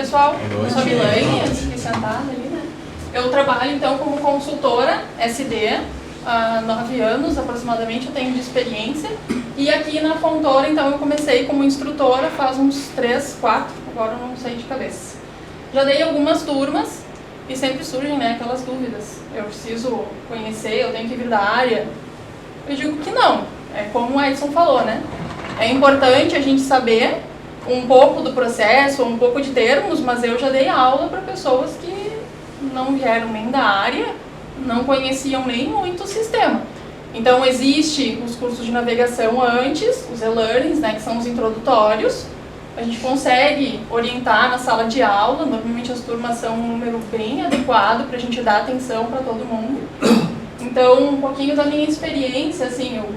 pessoal. Boa noite. Eu sou a Milane, aqui sentada ali, né? Eu trabalho então como consultora SD há 9 anos aproximadamente, eu tenho de experiência. E aqui na Fontoura, então, eu comecei como instrutora faz uns 3, 4, agora eu não sei de cabeça. Já dei algumas turmas e sempre surgem, né, aquelas dúvidas. Eu preciso conhecer, eu tenho que vir da área. Eu digo que não, é como o Edson falou, né? É importante a gente saber um pouco do processo, um pouco de termos, mas eu já dei aula para pessoas que não vieram nem da área, não conheciam nem muito o sistema. Então, existe os cursos de navegação antes, os e-learnings, né, que são os introdutórios. A gente consegue orientar na sala de aula, normalmente as turmas são um número bem adequado para a gente dar atenção para todo mundo. Então, um pouquinho da minha experiência, assim, eu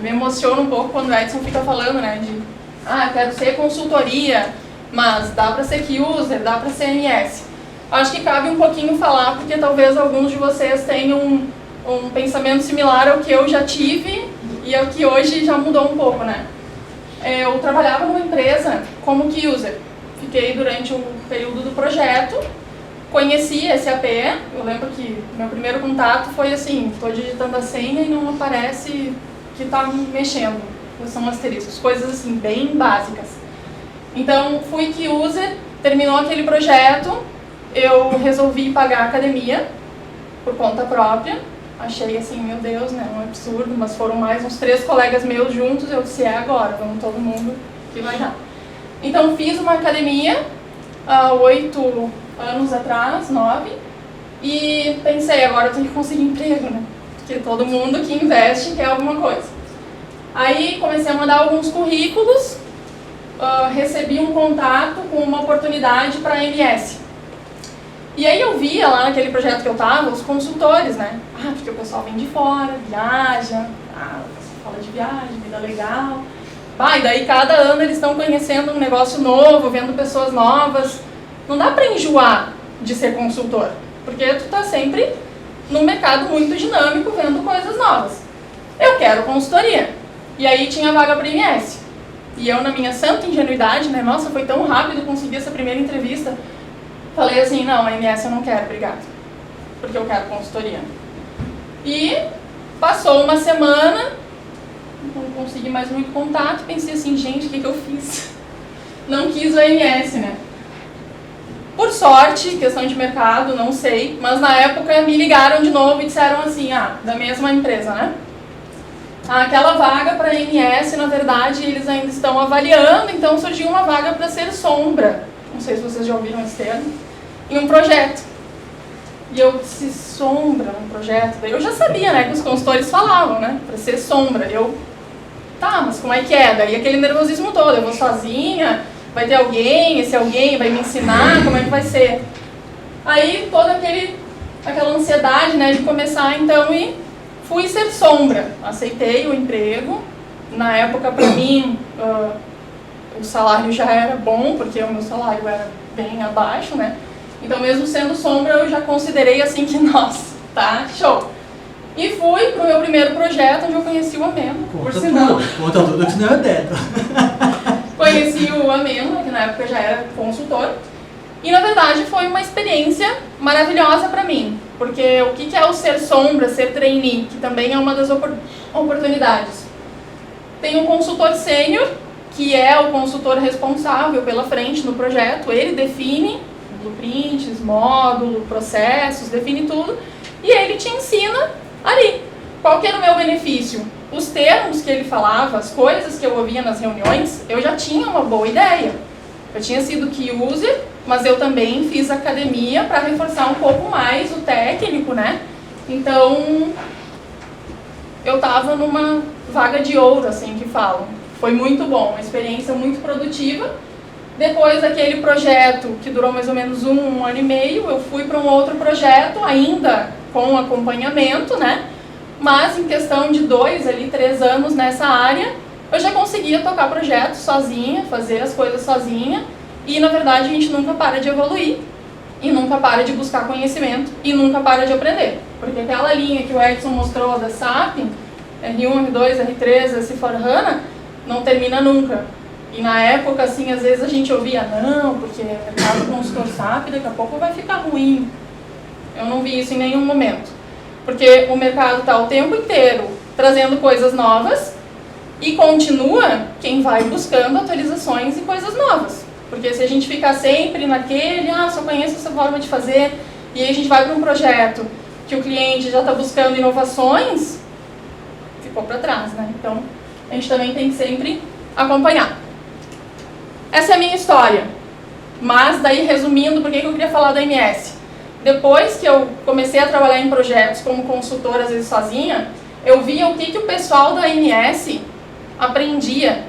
me emociono um pouco quando o Edson fica falando, né, de eu quero ser consultoria, mas dá para ser key user, dá para ser MS. Acho que cabe um pouquinho falar, porque talvez alguns de vocês tenham um pensamento similar ao que eu já tive e ao que hoje já mudou um pouco, né? Eu trabalhava numa empresa como key user. Fiquei durante o período do projeto, conheci SAP. Eu lembro que meu primeiro contato foi assim, estou digitando a senha e não aparece que está mexendo. São asteriscos, coisas assim, bem básicas. Então, fui key user, terminou aquele projeto, eu resolvi pagar a academia por conta própria. Achei assim, meu Deus, né, um absurdo, mas foram mais uns 3 colegas meus juntos, eu disse, agora, vamos todo mundo que vai dar. Então, fiz uma academia há 8 anos atrás, 9, e pensei, agora eu tenho que conseguir emprego, né, porque todo mundo que investe quer alguma coisa. Aí comecei a mandar alguns currículos, recebi um contato com uma oportunidade para a MS. E aí eu via lá naquele projeto que eu estava, os consultores, né? Porque o pessoal vem de fora, viaja, fala de viagem, vida legal. E daí cada ano eles estão conhecendo um negócio novo, vendo pessoas novas. Não dá para enjoar de ser consultor, porque tu tá sempre num mercado muito dinâmico, vendo coisas novas. Eu quero consultoria. E aí tinha vaga para MS. E eu, na minha santa ingenuidade, né? Nossa, foi tão rápido conseguir essa primeira entrevista. Falei assim, não, a MS eu não quero, obrigado. Porque eu quero consultoria. E passou uma semana, não consegui mais muito contato, pensei assim, gente, o que eu fiz? Não quis o MS, né? Por sorte, questão de mercado, não sei, mas na época me ligaram de novo e disseram assim, da mesma empresa, né? Aquela vaga para MS, na verdade, eles ainda estão avaliando, então surgiu uma vaga para ser sombra. Não sei se vocês já ouviram esse termo. Em um projeto. E eu disse, sombra, um projeto. Daí eu já sabia, né, que os consultores falavam, né, para ser sombra. Eu, mas como é que é? Daí aquele nervosismo todo, eu vou sozinha, vai ter alguém, esse alguém vai me ensinar, como é que vai ser? Aí toda aquela ansiedade, né, de começar então e fui ser sombra. Aceitei o emprego. Na época, para mim, o salário já era bom, porque o meu salário era bem abaixo, né? Então, mesmo sendo sombra, eu já considerei assim que, nossa, tá show. E fui pro meu primeiro projeto, onde eu conheci o Ameno, por sinal. Conta tudo que não é dentro. Conheci o Ameno, que na época já era consultor. E, na verdade, foi uma experiência maravilhosa para mim. Porque o que é o ser sombra, ser trainee, que também é uma das oportunidades. Tem um consultor sênior, que é o consultor responsável pela frente no projeto. Ele define blueprints, módulo, processos, define tudo. E ele te ensina ali. Qual que era o meu benefício? Os termos que ele falava, as coisas que eu ouvia nas reuniões, eu já tinha uma boa ideia. Eu tinha sido key user, mas eu também fiz academia para reforçar um pouco mais o técnico, né? Então, eu estava numa vaga de ouro, assim que falam. Foi muito bom, uma experiência muito produtiva. Depois daquele projeto, que durou mais ou menos um ano e meio, eu fui para um outro projeto, ainda com acompanhamento, né? Mas em questão de 2, 3 anos nessa área, eu já conseguia tocar projetos sozinha, fazer as coisas sozinha. E, na verdade, a gente nunca para de evoluir. E nunca para de buscar conhecimento. E nunca para de aprender. Porque aquela linha que o Edson mostrou da SAP, R1, R2, R3, S4HANA, não termina nunca. E na época, assim, às vezes a gente ouvia, não, porque o mercado consultor SAP daqui a pouco vai ficar ruim. Eu não vi isso em nenhum momento. Porque o mercado está o tempo inteiro trazendo coisas novas e continua quem vai buscando atualizações e coisas novas. Porque se a gente ficar sempre naquele, só conheço essa forma de fazer, e aí a gente vai para um projeto que o cliente já está buscando inovações, ficou para trás, né? Então, a gente também tem que sempre acompanhar. Essa é a minha história. Mas, daí, resumindo, por que eu queria falar da MS? Depois que eu comecei a trabalhar em projetos como consultora, às vezes sozinha, eu via o que o pessoal da MS aprendia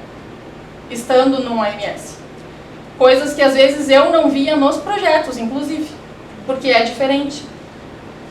estando numa MS. Coisas que, às vezes, eu não via nos projetos, inclusive, porque é diferente.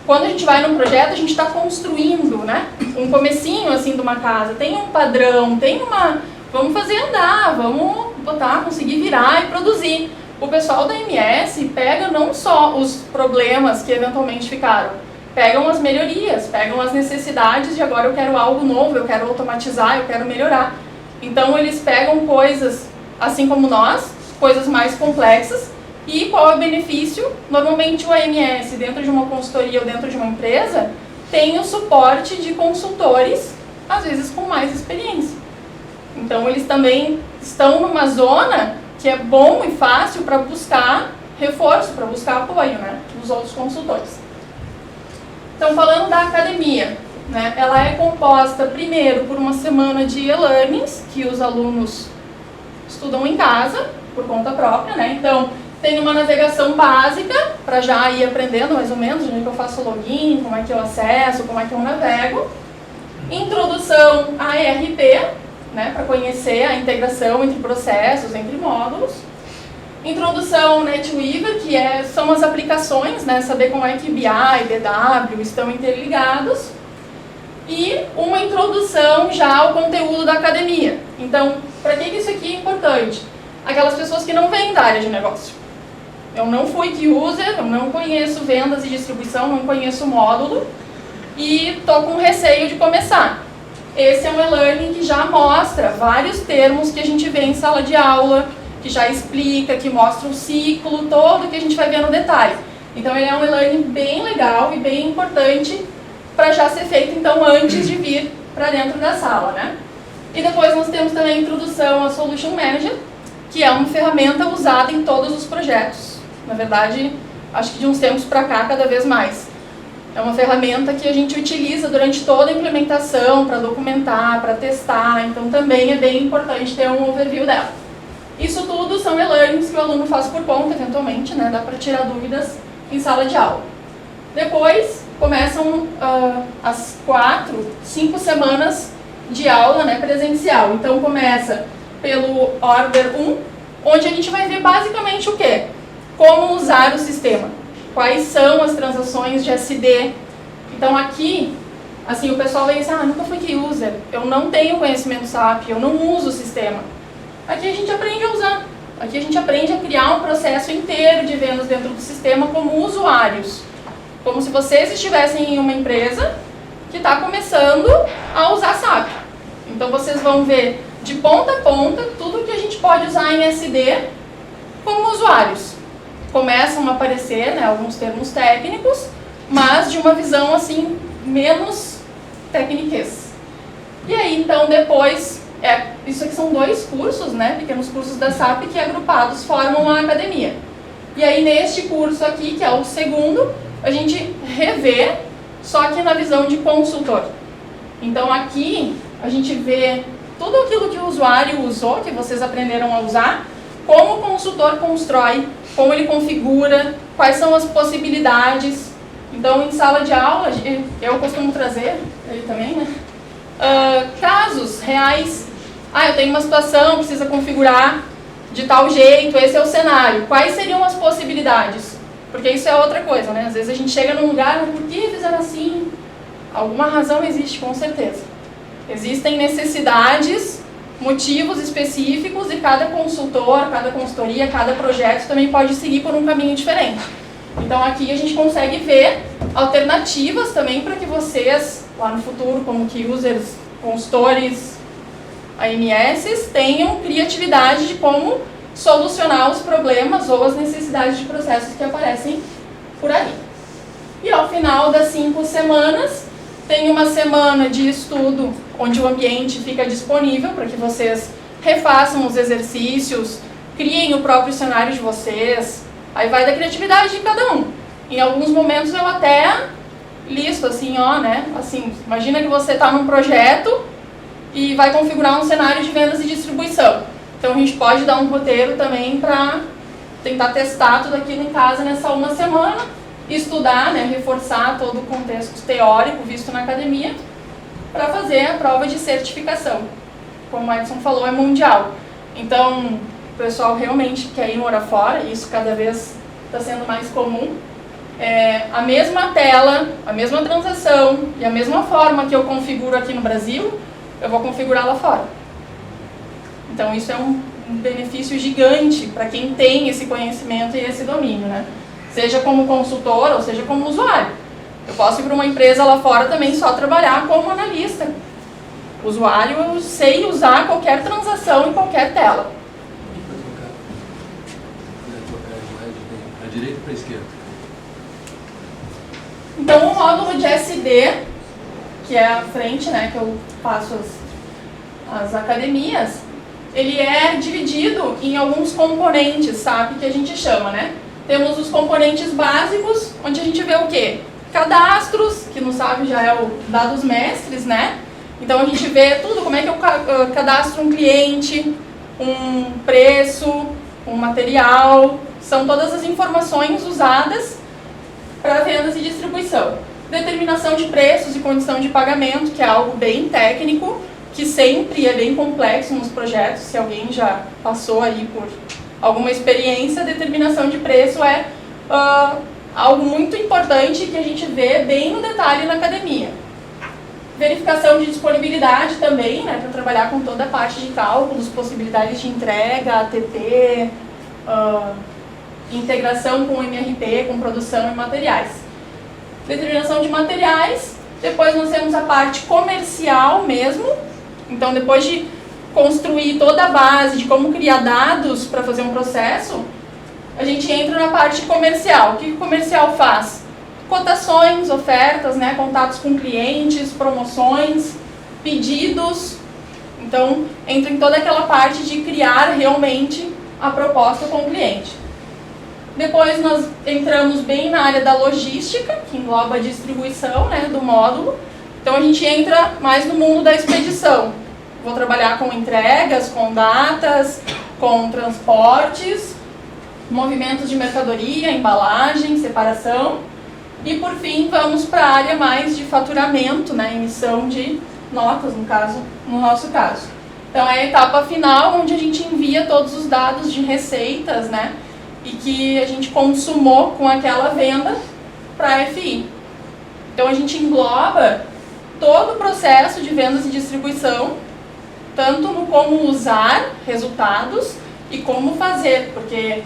Quando a gente vai num projeto, a gente está construindo, né? Um comecinho, assim, de uma casa. Tem um padrão, tem uma... Vamos fazer andar, vamos botar, conseguir virar e produzir. O pessoal da MS pega não só os problemas que eventualmente ficaram, pegam as melhorias, pegam as necessidades de agora eu quero algo novo, eu quero automatizar, eu quero melhorar. Então eles pegam coisas, assim como nós, coisas mais complexas. E qual é o benefício? Normalmente o AMS, dentro de uma consultoria ou dentro de uma empresa, tem o suporte de consultores, às vezes com mais experiência. Então eles também estão numa zona que é bom e fácil para buscar reforço, para buscar apoio, né, dos outros consultores. Então, falando da academia, né, ela é composta primeiro por uma semana de e-learnings, que os alunos estudam em casa, por conta própria, né? Então, tem uma navegação básica, para já ir aprendendo mais ou menos, onde é que eu faço login, como é que eu acesso, como é que eu navego. Introdução a ERP, né, para conhecer a integração entre processos, entre módulos. Introdução ao NetWeaver, que são as aplicações, né, saber como é que BI e BW estão interligados. E uma introdução já ao conteúdo da academia. Então, para que isso aqui é importante? Aquelas pessoas que não vêm da área de negócio. Eu não fui key user, eu não conheço vendas e distribuição, não conheço módulo e estou com receio de começar. Esse é um e-learning que já mostra vários termos que a gente vê em sala de aula, que já explica, que mostra o ciclo todo que a gente vai ver no detalhe. Então ele é um e-learning bem legal e bem importante para já ser feito então antes de vir para dentro da sala, né? E depois nós temos também a introdução a Solution Manager, que é uma ferramenta usada em todos os projetos. Na verdade, acho que de uns tempos para cá, cada vez mais. É uma ferramenta que a gente utiliza durante toda a implementação, para documentar, para testar, então também é bem importante ter um overview dela. Isso tudo são e-learnings que o aluno faz por conta, eventualmente, né? Dá para tirar dúvidas em sala de aula. Depois, começam as 5 semanas de aula, né, presencial. Então, começa pelo Order 1, onde a gente vai ver basicamente o quê? Como usar o sistema. Quais são as transações de SD. Então, aqui, assim, o pessoal vai dizer, nunca fui key user, eu não tenho conhecimento SAP, eu não uso o sistema. Aqui a gente aprende a usar. Aqui a gente aprende a criar um processo inteiro de vendas dentro do sistema como usuários. Como se vocês estivessem em uma empresa que está começando a usar SAP. Então vocês vão ver de ponta a ponta tudo que a gente pode usar em SD como usuários. Começam a aparecer, né, alguns termos técnicos, mas de uma visão assim menos tecniquez. E aí então depois, isso aqui são 2 cursos, né, pequenos cursos da SAP que agrupados formam a academia. E aí neste curso aqui, que é o segundo, a gente revê, só que na visão de consultor. Então aqui a gente vê tudo aquilo que o usuário usou, que vocês aprenderam a usar, como o consultor constrói, como ele configura, quais são as possibilidades. Então em sala de aula, eu costumo trazer, ele também, né? Casos reais. Eu tenho uma situação, precisa configurar de tal jeito, esse é o cenário. Quais seriam as possibilidades? Porque isso é outra coisa, né? Às vezes a gente chega num lugar, por que fizeram assim? Alguma razão existe, com certeza. Existem necessidades, motivos específicos e cada consultor, cada consultoria, cada projeto também pode seguir por um caminho diferente. Então aqui a gente consegue ver alternativas também para que vocês, lá no futuro, como key users, consultores, AMS tenham criatividade de como solucionar os problemas ou as necessidades de processos que aparecem por aí. E ao final das 5 semanas, tem uma semana de estudo onde o ambiente fica disponível para que vocês refaçam os exercícios, criem o próprio cenário de vocês. Aí vai da criatividade de cada um. Em alguns momentos eu até listo assim, ó, né? Assim, imagina que você está num projeto e vai configurar um cenário de vendas e distribuição. Então a gente pode dar um roteiro também para tentar testar tudo aquilo em casa nessa uma semana, estudar, né, reforçar todo o contexto teórico visto na academia para fazer a prova de certificação. Como o Edson falou, é mundial. Então, o pessoal realmente quer ir morar fora, e isso cada vez está sendo mais comum. A mesma tela, a mesma transação e a mesma forma que eu configuro aqui no Brasil, eu vou configurar lá fora. Então, isso é um benefício gigante para quem tem esse conhecimento e esse domínio, né? Seja como consultor ou seja como usuário. Eu posso ir para uma empresa lá fora também só trabalhar como analista. Usuário, eu sei usar qualquer transação em qualquer tela. Da direita para a esquerda. Então, o módulo de SD, que é a frente, né, que eu faço as academias, ele é dividido em alguns componentes, sabe, que a gente chama, né? Temos os componentes básicos, onde a gente vê o quê? Cadastros, que no SAP já é o dados mestres, né? Então a gente vê tudo, como é que eu cadastro um cliente, um preço, um material, são todas as informações usadas para vendas e distribuição. Determinação de preços e condição de pagamento, que é algo bem técnico, que sempre é bem complexo nos projetos, se alguém já passou aí por alguma experiência. Determinação de preço é algo muito importante que a gente vê bem no detalhe na academia. Verificação de disponibilidade também, né, para trabalhar com toda a parte de cálculos, possibilidades de entrega, ATP, integração com o MRP, com produção e materiais. Determinação de materiais, depois nós temos a parte comercial mesmo, então depois de construir toda a base de como criar dados para fazer um processo, a gente entra na parte comercial. O que o comercial faz? Cotações, ofertas, né, contatos com clientes, promoções, pedidos. Então, entra em toda aquela parte de criar realmente a proposta com o cliente. Depois nós entramos bem na área da logística, que engloba a distribuição, né, do módulo. Então a gente entra mais no mundo da expedição. Vou trabalhar com entregas, com datas, com transportes, movimentos de mercadoria, embalagem, separação. E por fim vamos para a área mais de faturamento, né, emissão de notas, no nosso caso. Então é a etapa final onde a gente envia todos os dados de receitas, né, e que a gente consumou com aquela venda para a FI. Então a gente engloba todo o processo de vendas e distribuição, tanto no como usar resultados e como fazer, porque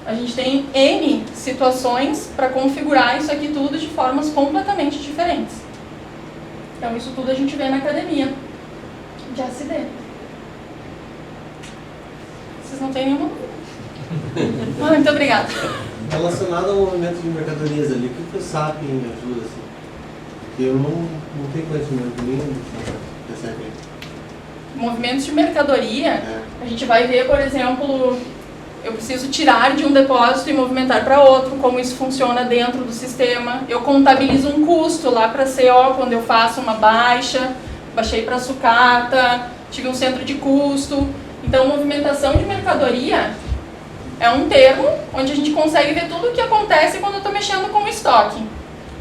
a gente tem N situações para configurar isso aqui tudo de formas completamente diferentes. Então isso tudo a gente vê na academia de ACD. Vocês não têm nenhuma dúvida? Muito obrigada. Relacionado ao movimento de mercadorias ali, o que o SAP me ajuda? Assim? Porque eu não tenho conhecimento nenhum dessa área. Movimentos de mercadoria, a gente vai ver, por exemplo, eu preciso tirar de um depósito e movimentar para outro, como isso funciona dentro do sistema. Eu contabilizo um custo lá para CO quando eu faço uma baixei para sucata, tive um centro de custo. Então, movimentação de mercadoria é um termo onde a gente consegue ver tudo o que acontece quando eu estou mexendo com o estoque.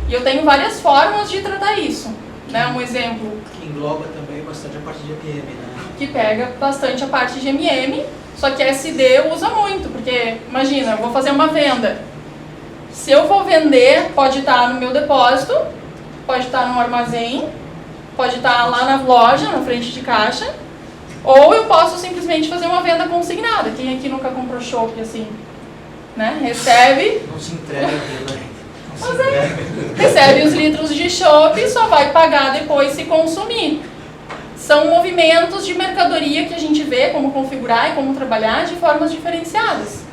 E eu tenho várias formas de tratar isso. Né? Um exemplo... Que engloba também bastante a parte de MM, né? Que pega bastante a parte de MM, só que SD usa muito, porque, imagina, eu vou fazer uma venda. Se eu for vender, pode estar no meu depósito, pode estar no armazém, pode estar lá na loja, na frente de caixa, ou eu posso simplesmente fazer uma venda consignada. Quem aqui nunca comprou chopp assim? Né? Recebe... Não se entrega aquilo, né? Recebe os litros de chopp e só vai pagar depois se consumir. são movimentos de mercadoria que a gente vê como configurar e como trabalhar de formas diferenciadas.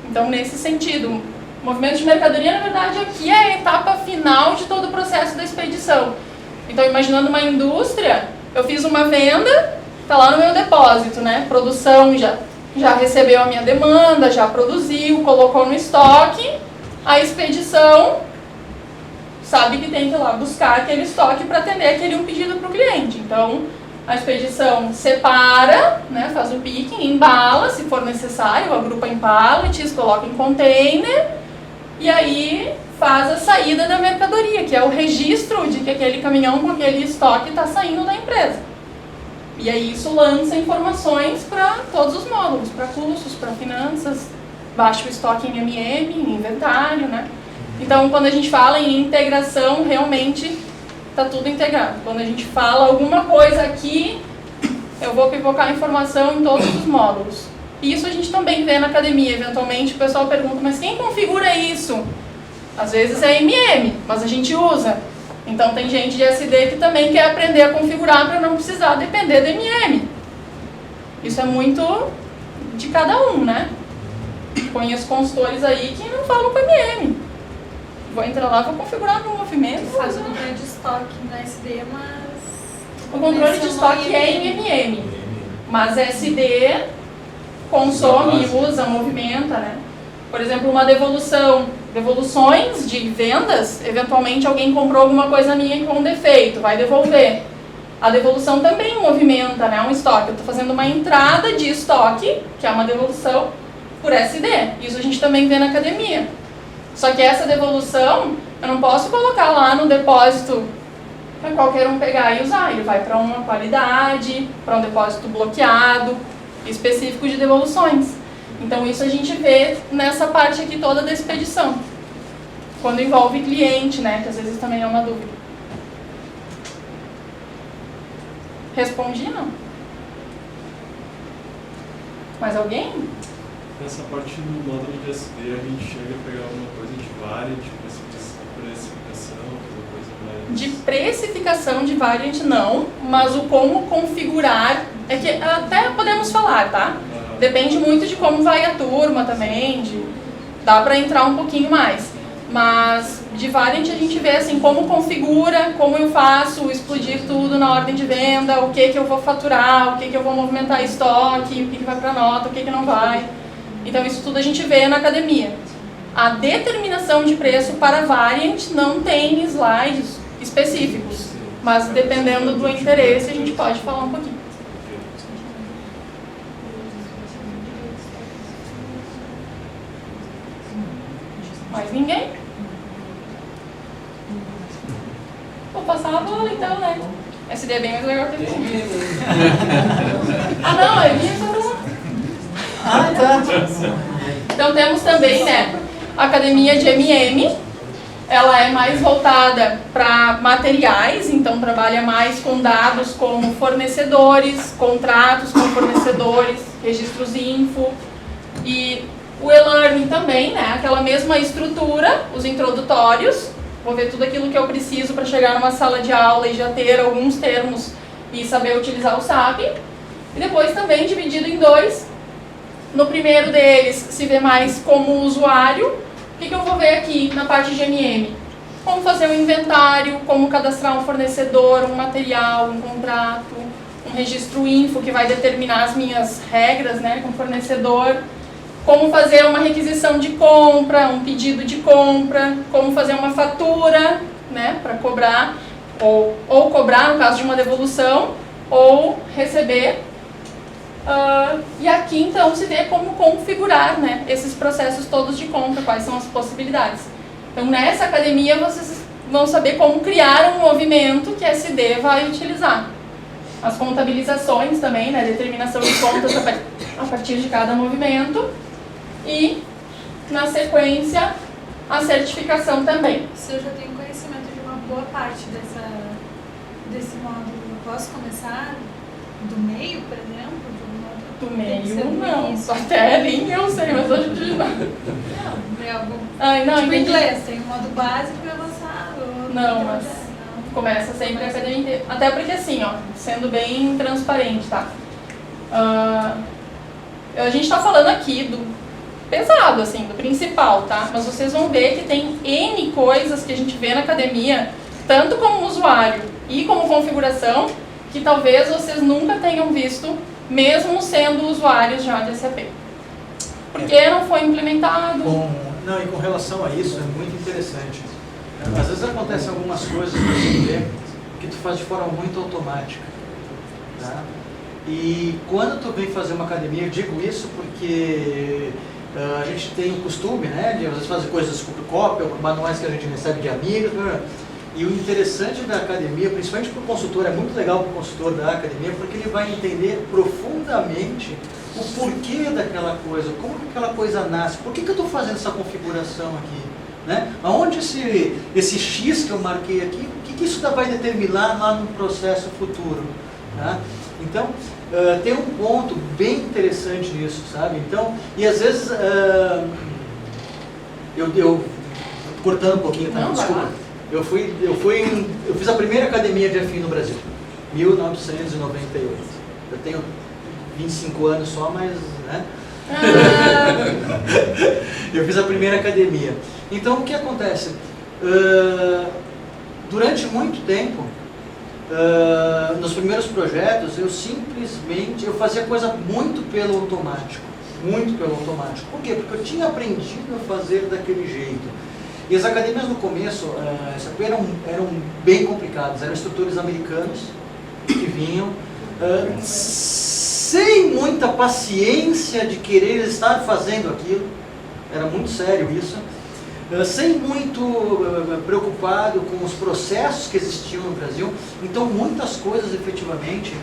Então, nesse sentido, movimento de mercadoria, na verdade, aqui é a etapa final de todo o processo da expedição. Então, imaginando uma indústria, eu fiz uma venda, está lá no meu depósito, né? Produção já recebeu a minha demanda, já produziu, colocou no estoque. A expedição sabe que tem que ir lá buscar aquele estoque para atender aquele um pedido para o cliente. Então, a expedição separa, né, faz o picking, embala, se for necessário, agrupa em pallets, coloca em container e aí faz a saída da mercadoria, que é o registro de que aquele caminhão com aquele estoque está saindo da empresa. E aí isso lança informações para todos os módulos, para custos, para finanças, baixa o estoque em MM, em inventário, né? Então, quando a gente fala em integração, realmente está tudo integrado. Quando a gente fala alguma coisa aqui, eu vou pipocar informação em todos os módulos. E isso a gente também vê na academia. Eventualmente o pessoal pergunta, mas quem configura isso? Às vezes é MM, mas a gente usa. Então tem gente de SD que também quer aprender a configurar para não precisar depender do MM. Isso é muito de cada um, né? Conheço consultores aí que não falam com MM. Vou entrar lá, vou configurar no movimento. Faz o controle de estoque na SD, mas... O controle de estoque é em MM, mas SD consome, usa, movimenta, né? Por exemplo, uma devoluções de vendas, eventualmente alguém comprou alguma coisa minha com defeito, vai devolver. A devolução também movimenta, né, um estoque. Eu estou fazendo uma entrada de estoque, que é uma devolução, por SD. Isso a gente também vê na academia. Só que essa devolução, eu não posso colocar lá no depósito para qualquer um pegar e usar. Ele vai para uma qualidade, para um depósito bloqueado, específico de devoluções. Então isso a gente vê nessa parte aqui toda da expedição. Quando envolve cliente, né, que às vezes também é uma dúvida. Respondi, não? Mais alguém? Nessa parte do módulo de SD, a gente chega a pegar alguma coisa de variant, precificação, alguma coisa mais... De precificação de variant não, mas o como configurar, é que até podemos falar, tá? Depende muito de como vai a turma também, dá para entrar um pouquinho mais. Mas de variant a gente vê assim, como configura, como eu faço explodir tudo na ordem de venda, o que eu vou faturar, o que eu vou movimentar estoque, o que vai para nota, o que não vai. Então isso tudo a gente vê na academia. A determinação de preço para variant não tem slides específicos, mas dependendo do interesse a gente pode falar um pouquinho. Mais ninguém? Vou passar a bola então, né? SD é bem mais legal que a minha. Ah não, é minha só. Ah, tá. Então temos também, né, a academia de MM. Ela é mais voltada para materiais, então trabalha mais com dados como fornecedores, contratos com fornecedores, registros info e o e-learning também, né, aquela mesma estrutura, os introdutórios. Vou ver tudo aquilo que eu preciso para chegar numa sala de aula e já ter alguns termos e saber utilizar o SAP. E depois também dividido em dois. No primeiro deles se vê mais como usuário. O que eu vou ver aqui na parte de MM? Como fazer um inventário, como cadastrar um fornecedor, um material, um contrato, um registro info que vai determinar as minhas regras, né, com o fornecedor. Como fazer uma requisição de compra, um pedido de compra, como fazer uma fatura, né, para cobrar, ou cobrar no caso de uma devolução, ou receber. E aqui então se vê como configurar, né, esses processos todos de compra, quais são as possibilidades. Então nessa academia vocês vão saber como criar um movimento que a SD vai utilizar. As contabilizações também, né, determinação de contas a partir de cada movimento. E, na sequência, a certificação também. Se eu já tenho conhecimento de uma boa parte desse módulo, eu posso começar do meio, por exemplo? Do meio, não. Só até a linha eu sei, mas hoje de não. Não, é algo... Ai, não, tipo entendi. inglês, tem um modo básico e avançado. Não, mas começa sempre a academia inteira. Até porque assim, ó, sendo bem transparente, tá? A gente tá falando aqui do pesado, assim, do principal, tá? Mas vocês vão ver que tem N coisas que a gente vê na academia, tanto como usuário e como configuração, que talvez vocês nunca tenham visto, mesmo sendo usuários já de SAP. Porque não foi implementado. Não, e com relação a isso, é muito interessante. Às vezes acontecem algumas coisas que você vê que tu faz de forma muito automática. Tá? E quando tu vem fazer uma academia, eu digo isso porque a gente tem o costume, né, de às vezes fazer coisas por cópia, ou por manuais que a gente recebe de amigos. E o interessante da academia, principalmente para o consultor, é muito legal para o consultor da academia, porque ele vai entender profundamente o porquê daquela coisa, como que aquela coisa nasce, por que eu estou fazendo essa configuração aqui, né? Aonde esse X que eu marquei aqui, o que isso vai determinar lá no processo futuro, tá? Então, tem um ponto bem interessante nisso, sabe? Então, e às vezes, eu cortando um pouquinho, tá? Não, Desculpa. Eu fiz a primeira academia de FI no Brasil, 1998. Eu tenho 25 anos só, mas, né? Eu fiz a primeira academia. Então, o que acontece? Durante muito tempo, nos primeiros projetos, eu fazia coisa muito pelo automático. Muito pelo automático. Por quê? Porque eu tinha aprendido a fazer daquele jeito. E as academias no começo, eram bem complicadas, eram instrutores americanos que vinham sem muita paciência de querer estar fazendo aquilo, era muito sério isso, sem muito preocupado com os processos que existiam no Brasil. Então muitas coisas efetivamente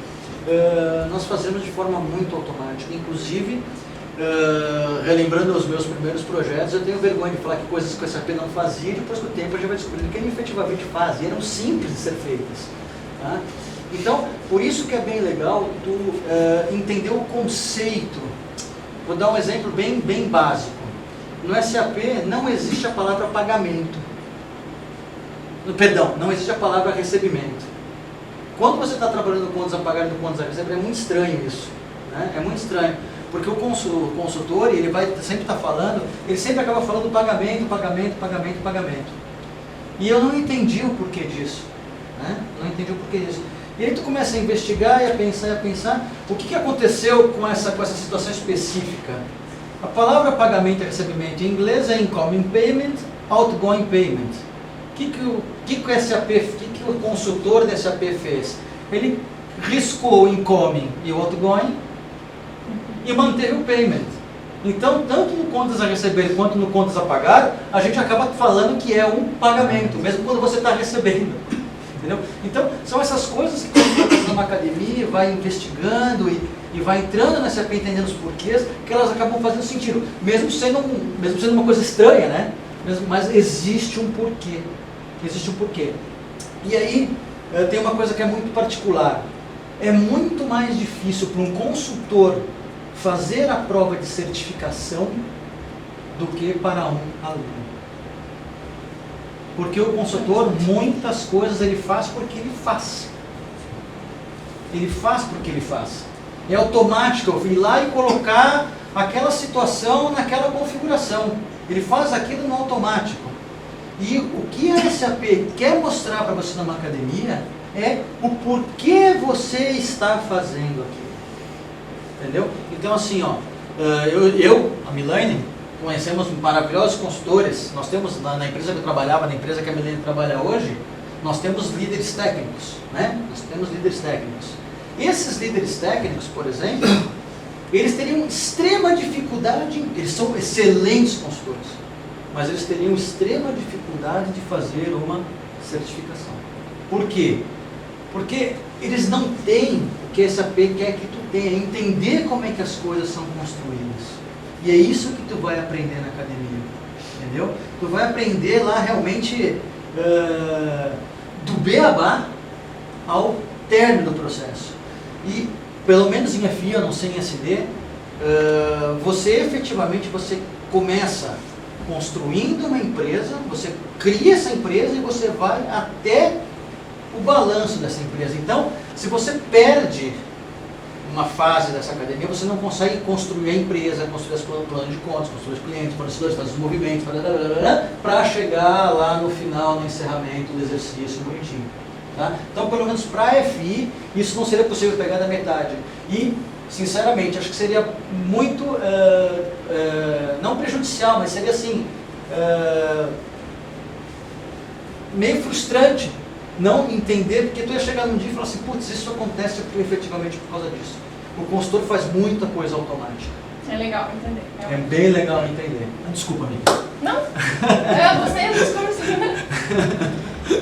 nós fazemos de forma muito automática, inclusive relembrando os meus primeiros projetos, eu tenho vergonha de falar que coisas que o SAP não fazia, e depois com o tempo a gente vai descobrindo que ele efetivamente faz, e eram simples de ser feitas, tá? Então, por isso que é bem legal tu entender o conceito. Vou dar um exemplo bem básico. No SAP não existe a palavra pagamento. Perdão, não existe a palavra recebimento. Quando você está trabalhando com contas a pagar e com contas a receber, é muito estranho isso, né? É muito estranho. Porque o consultor, ele vai sempre estar falando, ele sempre acaba falando pagamento, pagamento, pagamento, pagamento. E eu não entendi o porquê disso, né? Não entendi o porquê disso. E aí tu começa a investigar e a pensar, o que aconteceu com essa situação específica. A palavra pagamento e recebimento em inglês é incoming payment, outgoing payment. O que o SAP, que o consultor da SAP fez? Ele riscou o incoming e o outgoing e manteve o payment. Então, tanto no contas a receber quanto no contas a pagar, a gente acaba falando que é um pagamento, mesmo quando você está recebendo. Entendeu? Então, são essas coisas que quando você está fazendo uma academia, vai investigando e vai entrando nessa SAP, entendendo os porquês, que elas acabam fazendo sentido, mesmo sendo uma coisa estranha, né? Mas existe um porquê. Existe um porquê. E aí, tem uma coisa que é muito particular. É muito mais difícil para um consultor fazer a prova de certificação do que para um aluno. Porque o consultor, muitas coisas ele faz porque ele faz. Ele faz porque ele faz. É automático, eu ir lá e colocar aquela situação naquela configuração. Ele faz aquilo no automático. E o que a SAP quer mostrar para você numa academia é o porquê você está fazendo aquilo. Entendeu? Então assim, ó, a Milane, conhecemos maravilhosos consultores. Nós temos na empresa que eu trabalhava, na empresa que a Milane trabalha hoje, nós temos líderes técnicos, né? Nós temos líderes técnicos. Esses líderes técnicos, por exemplo, eles teriam extrema dificuldade, eles são excelentes consultores, mas eles teriam extrema dificuldade de fazer uma certificação. Por quê? Porque eles não têm o que a SAP quer que tu tenha, entender como é que as coisas são construídas. E é isso que tu vai aprender na academia, entendeu? Tu vai aprender lá realmente do beabá ao término do processo. E, pelo menos em FI, eu não sei em SD, você efetivamente começa construindo uma empresa, você cria essa empresa e você vai até o balanço dessa empresa. Então, se você perde uma fase dessa academia, você não consegue construir a empresa, construir os planos de contas, construir os clientes, fornecedores, fazer os movimentos, para chegar lá no final, no encerramento do exercício bonitinho. Tá? Então, pelo menos para a FI, isso não seria possível pegar da metade. E, sinceramente, acho que seria muito, não prejudicial, mas seria assim, meio frustrante não entender, porque tu ia chegar num dia e falar assim, putz, isso acontece efetivamente por causa disso. O consultor faz muita coisa automática. É legal entender. É bem legal entender. Desculpa, amiga. Não, eu gostei dos cursos.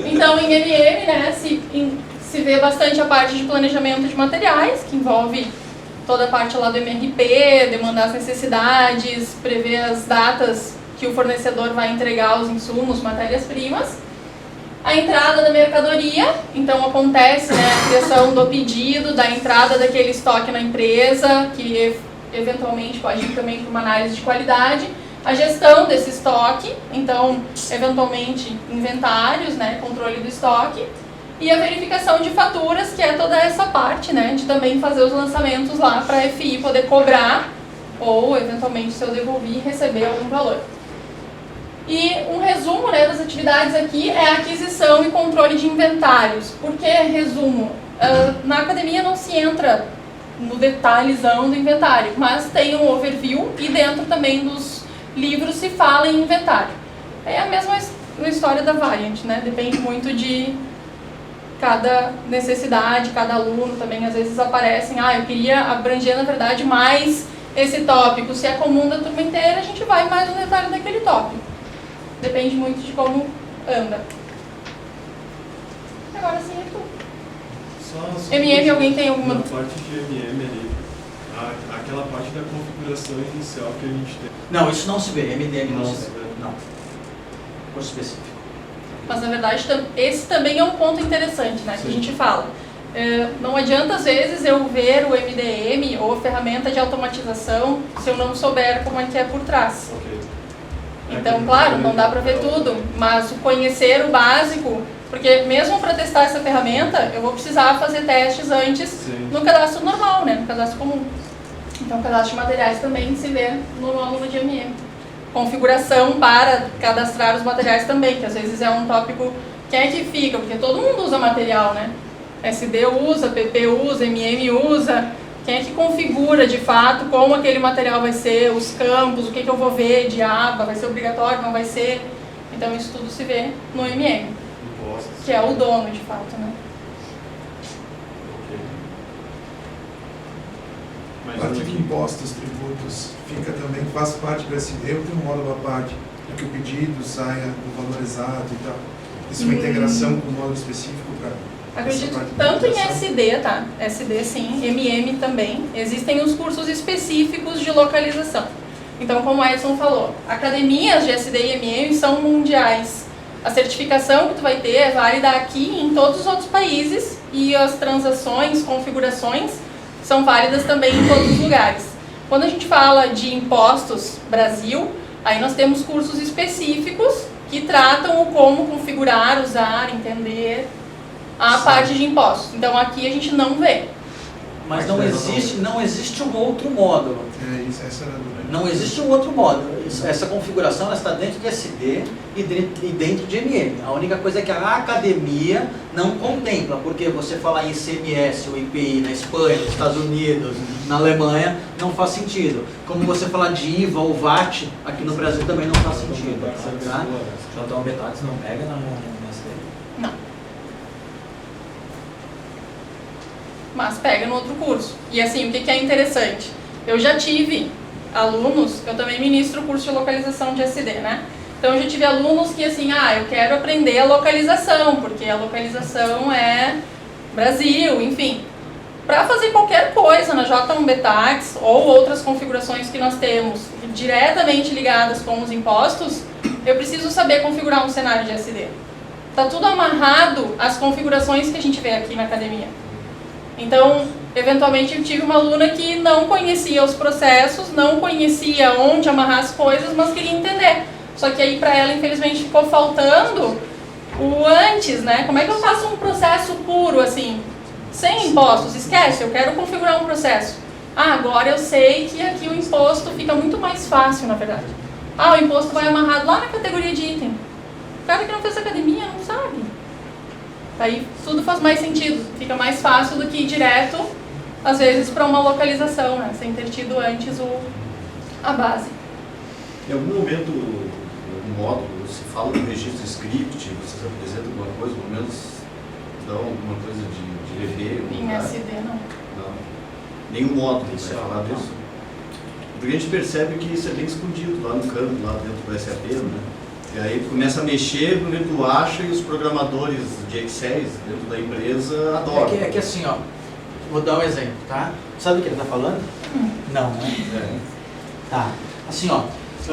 Então, em MM, né, se vê bastante a parte de planejamento de materiais, que envolve toda a parte lá do MRP, demandar as necessidades, prever as datas que o fornecedor vai entregar os insumos, matérias-primas. A entrada da mercadoria, então acontece, né, a criação do pedido, da entrada daquele estoque na empresa, que eventualmente pode ir também para uma análise de qualidade. A gestão desse estoque, então, eventualmente, inventários, né, controle do estoque. E a verificação de faturas, que é toda essa parte, né, de também fazer os lançamentos lá para a FI poder cobrar, ou eventualmente, se eu devolver, receber algum valor. E um resumo, né, das atividades aqui é a aquisição e controle de inventários. Por que resumo? Na academia não se entra no detalhezão do inventário, mas tem um overview e dentro também dos livros se fala em inventário. É a mesma história da Variant, né? Depende muito de cada necessidade, cada aluno também. Às vezes aparecem, eu queria abranger, na verdade, mais esse tópico. Se é comum da turma inteira, a gente vai mais no detalhe daquele tópico. Depende muito de como anda. Agora sim é tudo. MM, alguém tem alguma... Na parte de MM ali, aquela parte da configuração inicial que a gente tem. Não, isso não se vê, MDM não se vê. vê. Não. Curso específico. Mas, na verdade, esse também é um ponto interessante, né, que a gente fala. Não adianta, às vezes, eu ver o MDM ou ferramenta de automatização se eu não souber como é que é por trás. Ok. Então, claro, não dá para ver tudo, mas o conhecer o básico, porque mesmo para testar essa ferramenta, eu vou precisar fazer testes antes no cadastro normal, né, no cadastro comum. Então, o cadastro de materiais também se vê no módulo de MM. Configuração para cadastrar os materiais também, que às vezes é um tópico, quem é que fica? Porque todo mundo usa material, né? SD usa, PP usa, MM usa. Quem é que configura de fato como aquele material vai ser, os campos, o que eu vou ver de aba, vai ser obrigatório, não vai ser. Então isso tudo se vê no MM, que é o dono de fato, né? Ok. A parte de impostos, tributos, fica também, faz parte do SD, ou tem um módulo à parte, para que o pedido saia do valorizado e tal. Isso é uma integração com um módulo específico para... Acredito tanto em SD, tá? SD sim, MM também. Existem os cursos específicos de localização. Então, como o Edson falou, academias de SD e MM são mundiais. A certificação que tu vai ter é válida aqui e em todos os outros países e as transações, configurações são válidas também em todos os lugares. Quando a gente fala de impostos Brasil, aí nós temos cursos específicos que tratam o como configurar, usar, entender a parte de impostos. Então aqui a gente não vê. Mas não existe um outro módulo. Essa era a dúvida. Não existe um outro módulo. Essa configuração ela está dentro de SD e dentro de MM. A única coisa é que a academia não contempla, porque você falar em ICMS ou IPI na Espanha, nos Estados Unidos, na Alemanha, não faz sentido. Como você falar de IVA ou VAT aqui no Brasil também não faz sentido. Tá? Então, Betax não pega na SD? Não. Mas pega no outro curso. E assim, o que é interessante? Eu já tive alunos, eu também ministro o curso de localização de SD, né? Então eu já tive alunos que assim, eu quero aprender a localização, porque a localização é Brasil, enfim. Para fazer qualquer coisa na J1 Betax ou outras configurações que nós temos diretamente ligadas com os impostos, eu preciso saber configurar um cenário de SD. Está tudo amarrado às configurações que a gente vê aqui na academia. Então, eventualmente eu tive uma aluna que não conhecia os processos, não conhecia onde amarrar as coisas, mas queria entender. Só que aí para ela, infelizmente, ficou faltando o antes, né? Como é que eu faço um processo puro, assim, sem impostos? Esquece, eu quero configurar um processo. Agora eu sei que aqui o imposto fica muito mais fácil, na verdade. O imposto vai amarrado lá na categoria de item. O cara que não fez academia não sabe. Aí tudo faz mais sentido, fica mais fácil do que ir direto, às vezes, para uma localização, né? Sem ter tido antes a base. Em algum momento, no módulo, se fala do registro script, vocês apresentam alguma coisa, pelo menos dão alguma coisa de rever? Em SD, não. Não. Nenhum módulo vai falar disso. Porque a gente percebe que isso é bem escondido lá no campo, lá dentro do SAP, né? E aí tu começa a mexer, tu acha, e os programadores de Excel dentro da empresa adoram. É que assim, ó, vou dar um exemplo, tá? Sabe o que ele está falando? Não, né? Tá. Assim, ó,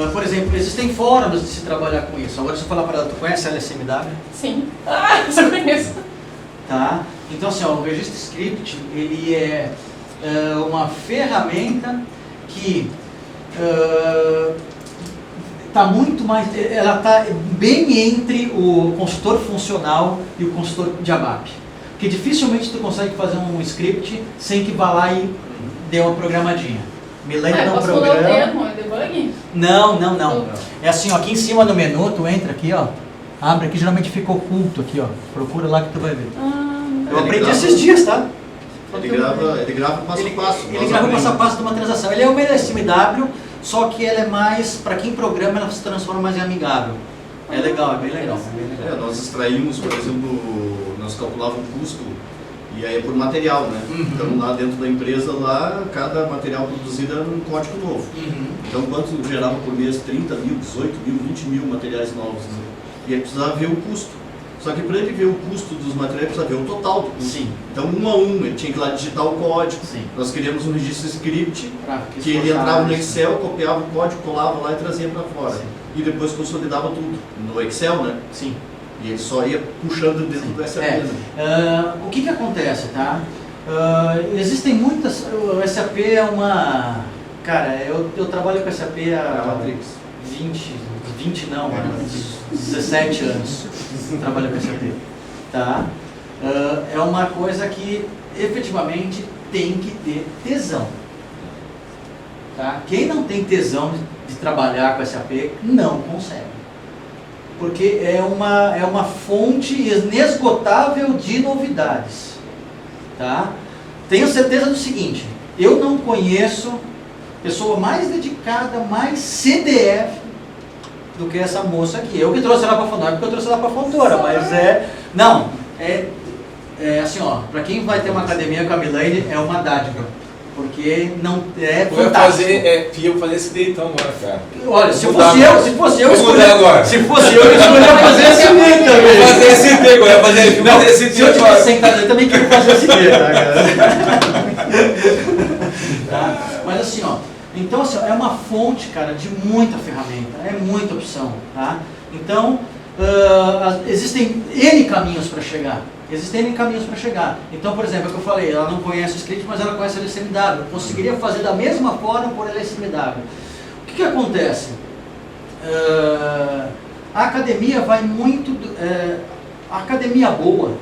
por exemplo, existem formas de se trabalhar com isso. Agora, se eu falar para ela, tu conhece a LSMW? Sim. Eu conheço. Tá? Então, assim, ó, o registro script, ele é uma ferramenta que está muito mais, ela está bem entre o consultor funcional e o consultor de ABAP. Porque dificilmente tu consegue fazer um script sem que vá lá e dê uma programadinha. Milênio não posso programa. mudar o termo, é debug? Não. É assim, ó, aqui em cima no menu, tu entra aqui, ó, abre aqui, geralmente fica oculto aqui, ó. Procura lá que tu vai ver. Eu aprendi esses dias, tá? Ele grava passo a passo. Ele grava passo a passo de uma transação. Ele é uma LSMW, só que ela é mais, para quem programa, ela se transforma mais em amigável. É legal, é bem legal. Nós extraímos, por exemplo, nós calculávamos o custo, e aí é por material, né? Então lá dentro da empresa, lá, cada material produzido era um código novo. Então quanto gerava por mês? 30 mil, 18 mil, 20 mil materiais novos, né? E ele precisava ver o custo. Só que para ele ver o custo dos materiais, precisa ver o total do custo. Sim. Então, um a um, ele tinha que ir lá digitar o código. Sim. Nós queríamos um registro script, que ele esforçar, entrava no Excel, copiava o código, colava lá e trazia para fora. Sim. E depois consolidava tudo no Excel, né? Sim. E ele só ia puxando dentro do SAP. O que acontece, tá? Existem muitas... O SAP é uma... Cara, eu trabalho com SAP há 17 anos. Trabalho com SAP. Tá? É uma coisa que efetivamente tem que ter tesão. Tá? Quem não tem tesão de trabalhar com SAP não consegue. Porque é uma fonte inesgotável de novidades. Tá? Tenho certeza do seguinte, eu não conheço pessoa mais dedicada, mais CDF do que essa moça aqui. Eu que trouxe ela para a Fontoura, porque eu trouxe ela para a Fontoura, mas é assim, ó, para quem vai ter uma academia com a Milene, é uma dádiva. Porque não é fantástico. Eu fazer esse D então agora, cara. Olha, se fosse eu, Vou mudar agora. Se fosse eu escolheria fazer esse D também. Vou fazer esse D agora, fazer esse D se eu tivesse sentado, eu também queria fazer esse D, tá, cara? Tá? Mas assim, ó, então assim, ó, é uma fonte, cara, de muita ferramenta, é muita opção, tá? Então, existem N caminhos para chegar. Então, por exemplo, é o que eu falei, ela não conhece o script, mas ela conhece a LSMW. Conseguiria fazer da mesma forma por LSMW. O que acontece? A academia vai muito... a academia boa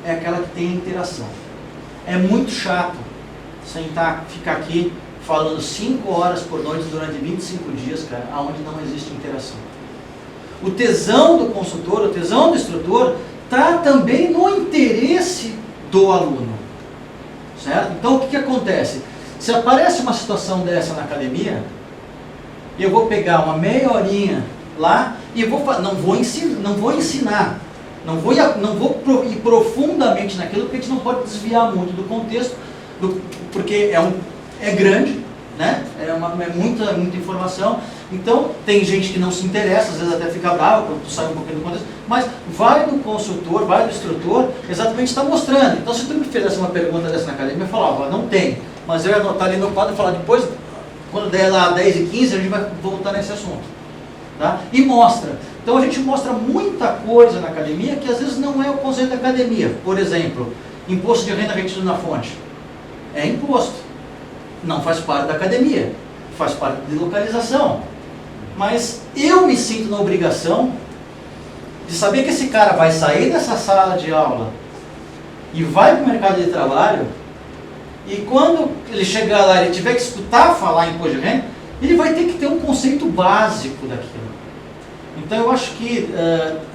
é aquela que tem interação. É muito chato ficar aqui falando 5 horas por noite durante 25 dias, cara, onde não existe interação. O tesão do consultor, o tesão do instrutor, está também no interesse do aluno, certo? Então o que acontece? Se aparece uma situação dessa na academia, eu vou pegar uma meia horinha lá e não vou ensinar, não vou ir profundamente naquilo, porque a gente não pode desviar muito do contexto, porque é grande, né? É muita informação. Então, tem gente que não se interessa, às vezes até fica bravo quando tu sai um pouquinho do contexto, mas vai do consultor, vai do instrutor, exatamente está mostrando. Então, se tu me fizesse uma pergunta dessa na academia, eu falava, não tem, mas eu ia anotar ali no quadro e falar depois, quando der lá 10h15, a gente vai voltar nesse assunto. Tá? E mostra. Então, a gente mostra muita coisa na academia que às vezes não é o conceito da academia. Por exemplo, imposto de renda retido na fonte. É imposto. Não faz parte da academia. Faz parte de localização. Mas eu me sinto na obrigação de saber que esse cara vai sair dessa sala de aula e vai para o mercado de trabalho, e quando ele chegar lá, ele tiver que escutar falar em imposto de renda, ele vai ter que ter um conceito básico daquilo. Então eu acho que,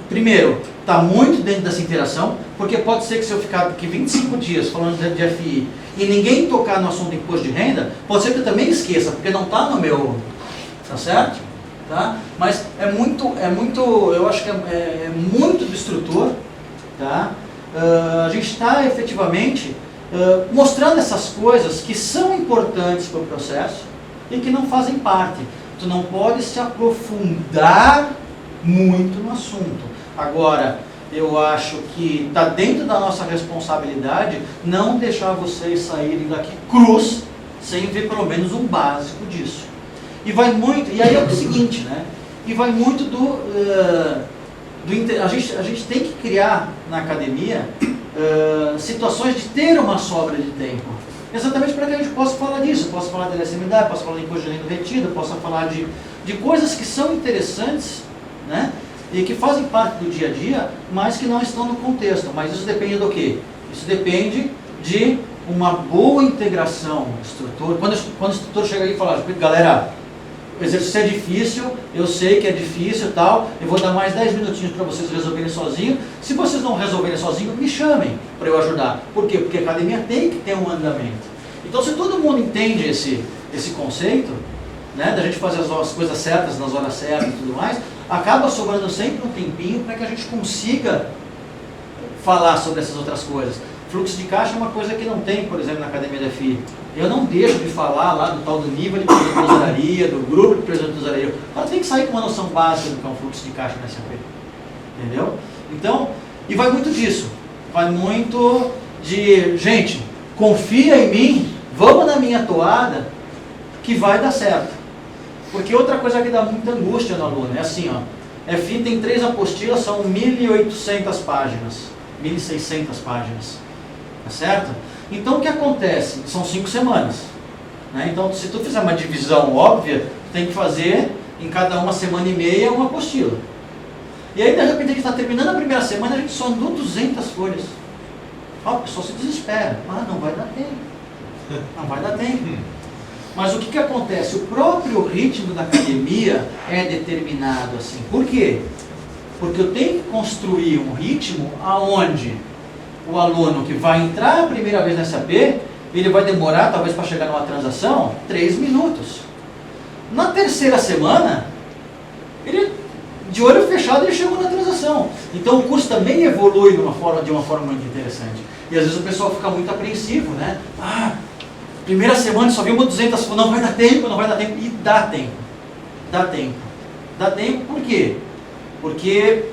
primeiro, está muito dentro dessa interação, porque pode ser que se eu ficar aqui 25 dias falando de FI e ninguém tocar no assunto de imposto de renda, pode ser que eu também esqueça, porque não está no meu... Tá certo? Tá? Mas é muito, eu acho que é muito do instrutor, tá? A gente está efetivamente mostrando essas coisas que são importantes para o processo e que não fazem parte. Tu não pode se aprofundar muito no assunto. Agora, eu acho que está dentro da nossa responsabilidade não deixar vocês saírem daqui cruz sem ver pelo menos um básico disso. E vai muito, e aí é o seguinte, né? E vai muito a gente tem que criar na academia situações de ter uma sobra de tempo. Exatamente para que a gente possa falar disso. Possa falar da LSMidade, possa falar de imposto de renda retido, possa falar de coisas que são interessantes, né? E que fazem parte do dia a dia, mas que não estão no contexto. Mas isso depende do quê? Isso depende de uma boa integração do instrutor. Quando o instrutor chega aqui e fala, galera, o exercício é difícil, eu sei que é difícil e tal, eu vou dar mais 10 minutinhos para vocês resolverem sozinhos. Se vocês não resolverem sozinhos, me chamem para eu ajudar. Por quê? Porque a academia tem que ter um andamento. Então, se todo mundo entende esse conceito, né, da gente fazer as coisas certas nas horas certas e tudo mais, acaba sobrando sempre um tempinho para que a gente consiga falar sobre essas outras coisas. Fluxo de caixa é uma coisa que não tem, por exemplo, na Academia da FI. Eu não deixo de falar lá do tal do nível de presidente de tesouraria, do grupo de presidente de tesouraria. Ela tem que sair com uma noção básica do que é um fluxo de caixa na SAP. Entendeu? Então, e vai muito disso. Vai muito de, gente, confia em mim, vamos na minha toada, que vai dar certo. Porque outra coisa que dá muita angústia no aluno é assim, ó. FI tem 3 apostilas, são 1.800 páginas, 1.600 páginas. Tá certo? Então o que acontece? São 5 semanas. Né? Então se tu fizer uma divisão óbvia, tu tem que fazer em cada uma semana e meia uma apostila. E aí de repente a gente está terminando a primeira semana, a gente só andou 200 folhas. O pessoal se desespera. Não vai dar tempo. Não vai dar tempo. Mas o que acontece? O próprio ritmo da academia é determinado assim. Por quê? Porque eu tenho que construir um ritmo aonde o aluno que vai entrar a primeira vez na SAP, ele vai demorar, talvez para chegar numa transação, 3 minutos. Na terceira semana, ele, de olho fechado, ele chegou na transação. Então o curso também evolui de uma forma muito interessante. E às vezes o pessoal fica muito apreensivo, né? Primeira semana só viu 200, não vai dar tempo, não vai dar tempo. E dá tempo. Dá tempo. Dá tempo por quê? Porque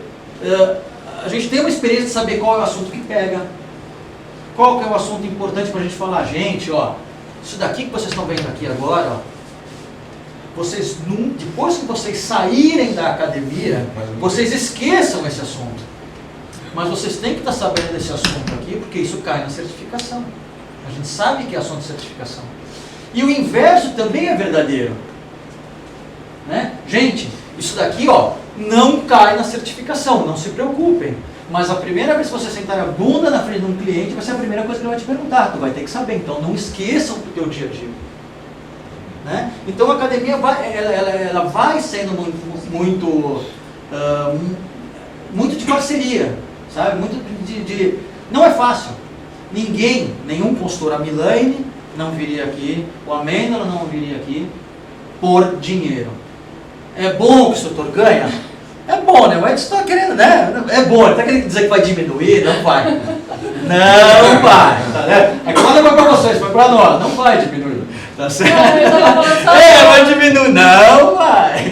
a gente tem uma experiência de saber qual é o assunto que pega, qual que é o assunto importante para a gente falar. Gente, ó, isso daqui que vocês estão vendo aqui agora, ó, vocês depois que vocês saírem da academia, vocês esqueçam esse assunto. Mas vocês têm que estar sabendo desse assunto aqui, porque isso cai na certificação. A gente sabe que é assunto de certificação. E o inverso também é verdadeiro. Né? Gente, isso daqui, ó, não cai na certificação, não se preocupem. Mas a primeira vez que você sentar a bunda na frente de um cliente, vai ser a primeira coisa que ele vai te perguntar. Tu vai ter que saber, então não esqueçam do teu dia a dia. Né? Então a academia ela vai sendo muito de parceria, sabe? Muito não é fácil. Nenhum consultor, a Milane não viria aqui, o Amêndola não viria aqui por dinheiro. É bom que o instrutor ganha? É bom, né? Mas você está querendo, né? É bom, ele está querendo dizer que vai diminuir? Não vai. Não vai. Tá, né? Aqui não vai para vocês, foi para nós. Não vai diminuir. Tá certo? Vai diminuir. Não vai.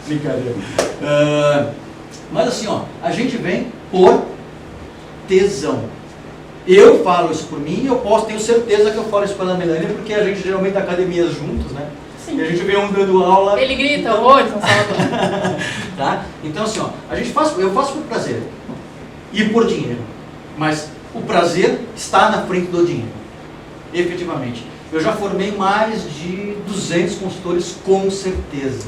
Brincadeira. Mas assim, ó, a gente vem por tesão. Eu falo isso por mim e tenho certeza que eu falo isso pela Melania, porque a gente geralmente dá academias juntos, né? Sim. E a gente vê um dando aula. Ele grita, horrores, não sabe. Tá? Então assim, ó, eu faço por prazer e por dinheiro. Mas o prazer está na frente do dinheiro. Efetivamente. Eu já formei mais de 200 consultores, com certeza.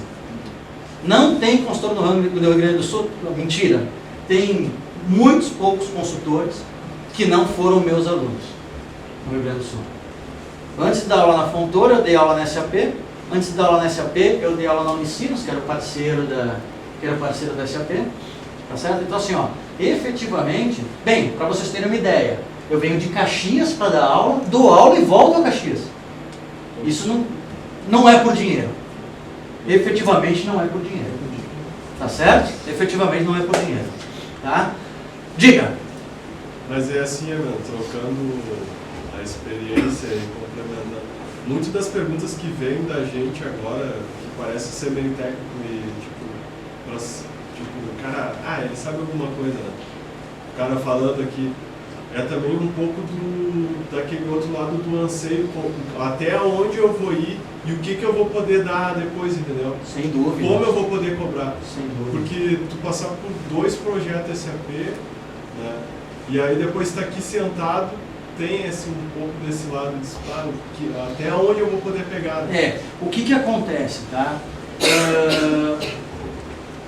Não tem consultor no ramo do Rio Grande do Sul? Mentira. Tem muitos poucos consultores que não foram meus alunos no Rio Grande do Sul. Antes de dar aula na Fontoura, eu dei aula na SAP. Antes de dar aula na SAP, eu dei aula na Unicinos, que era parceiro da SAP. Tá certo? Então assim, ó, efetivamente, bem, para vocês terem uma ideia, eu venho de Caxias para dar aula, dou aula e volto a Caxias. Isso não é por dinheiro. Efetivamente não é por dinheiro. Tá certo? Efetivamente não é por dinheiro. Tá? Diga. Mas é assim, mano, trocando a experiência e complementando. Muitas das perguntas que vêm da gente agora, que parece ser meio técnico e tipo, o cara, ele sabe alguma coisa, né? O cara falando aqui, é também um pouco daquele outro lado do anseio, até onde eu vou ir e o que eu vou poder dar depois, entendeu? Sem dúvida. Como eu vou poder cobrar. Sem dúvida. Porque tu passar por 2 projetos SAP, né? E aí depois estar aqui sentado, tem um pouco desse lado de que até onde eu vou poder pegar. Né? O que acontece, tá?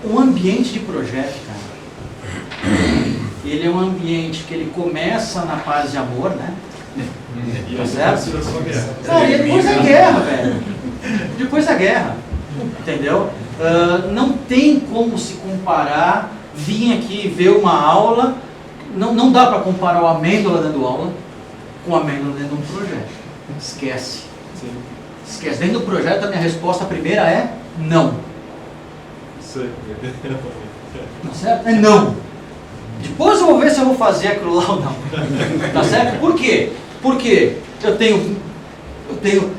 O ambiente de projeto, cara, ele é um ambiente que ele começa na paz de amor, né? E tá certo? Não, e depois da guerra, velho. Depois da guerra, entendeu? Não tem como se comparar, vir aqui ver uma aula, não dá para comparar o Amêndola dando aula com o Amêndola dentro de um projeto. Esquece. Sim. Esquece. Dentro do projeto, a minha resposta primeira é não. Sei. Tá certo? É não. Depois eu vou ver se eu vou fazer aquilo lá ou não. Tá certo? Por quê? Porque eu tenho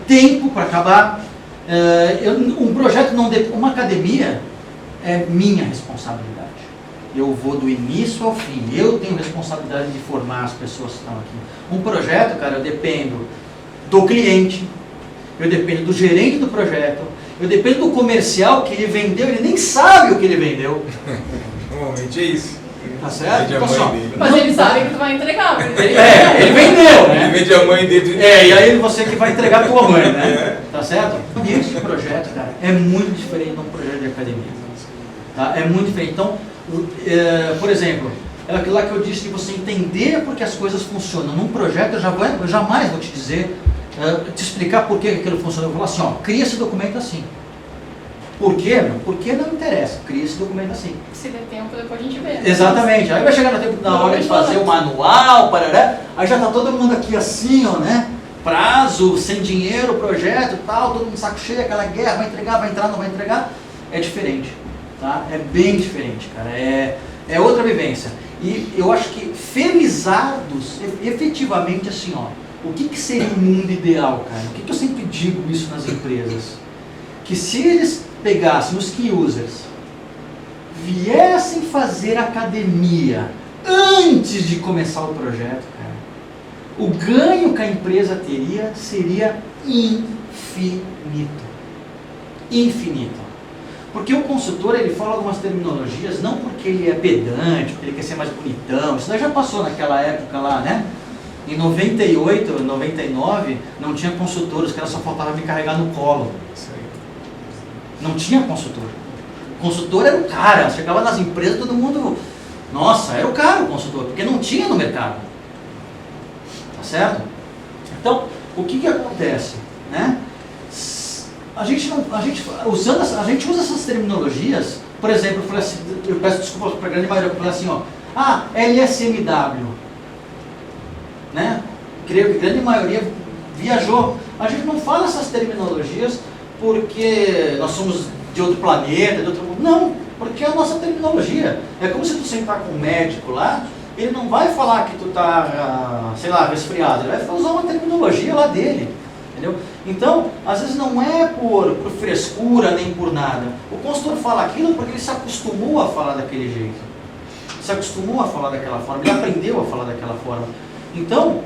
tempo para acabar. Um projeto não... Uma academia é minha responsabilidade. Eu vou do início ao fim. Eu tenho responsabilidade de formar as pessoas que estão aqui. Um projeto, cara, eu dependo do cliente, eu dependo do gerente do projeto, eu dependo do comercial que ele vendeu, ele nem sabe o que ele vendeu. Normalmente é isso. Tá certo? Então, mas ele sabe que tu vai entregar. Ele vendeu, né? Ele vende a mãe dele. E aí você que vai entregar a tua mãe, né? Tá certo? O ambiente de projeto, cara, é muito diferente de um projeto de academia. Tá? É muito diferente. Então, por exemplo, é aquilo lá que eu disse de você entender porque as coisas funcionam. Num projeto, eu jamais vou te dizer, te explicar por que aquilo funciona. Eu vou falar assim, ó, cria esse documento assim. Por quê? Porque não interessa, cria esse documento assim. Se der tempo, depois a gente vê. Exatamente. Aí vai chegar no tempo, na hora de fazer o manual, parará, aí já tá todo mundo aqui assim, ó, né? Prazo, sem dinheiro, projeto e tal, todo mundo saco cheio, aquela guerra, vai entregar, vai entrar, não vai entregar. É diferente, tá? É bem diferente, cara. É outra vivência. E eu acho que felizados, efetivamente assim, ó, o que seria o mundo ideal, cara? O que eu sempre digo isso nas empresas? Que se eles pegassem os key users, viessem fazer academia antes de começar o projeto, cara, o ganho que a empresa teria seria infinito. Infinito. Porque o consultor, ele fala algumas terminologias, não porque ele é pedante, porque ele quer ser mais bonitão, isso daí já passou naquela época lá, né? Em 98, 99, não tinha consultor, os caras só faltava me carregar no colo. Não tinha consultor. O consultor era o cara, chegava nas empresas, todo mundo... Nossa, era o cara o consultor, porque não tinha no mercado. Tá certo? Então, o que acontece? Né? A gente usa essas terminologias, por exemplo, eu falei assim, eu peço desculpa para a grande maioria, eu falei assim, ó, LSMW. Né? Creio que a grande maioria viajou. A gente não fala essas terminologias porque nós somos de outro planeta, de outro mundo. Não, porque é a nossa terminologia. É como se tu sentar com um médico lá, ele não vai falar que tu tá, sei lá, resfriado, ele vai usar uma terminologia lá dele. Entendeu? Então, às vezes não é por frescura nem por nada. O consultor fala aquilo porque ele se acostumou a falar daquele jeito. Se acostumou a falar daquela forma, ele aprendeu a falar daquela forma. Então,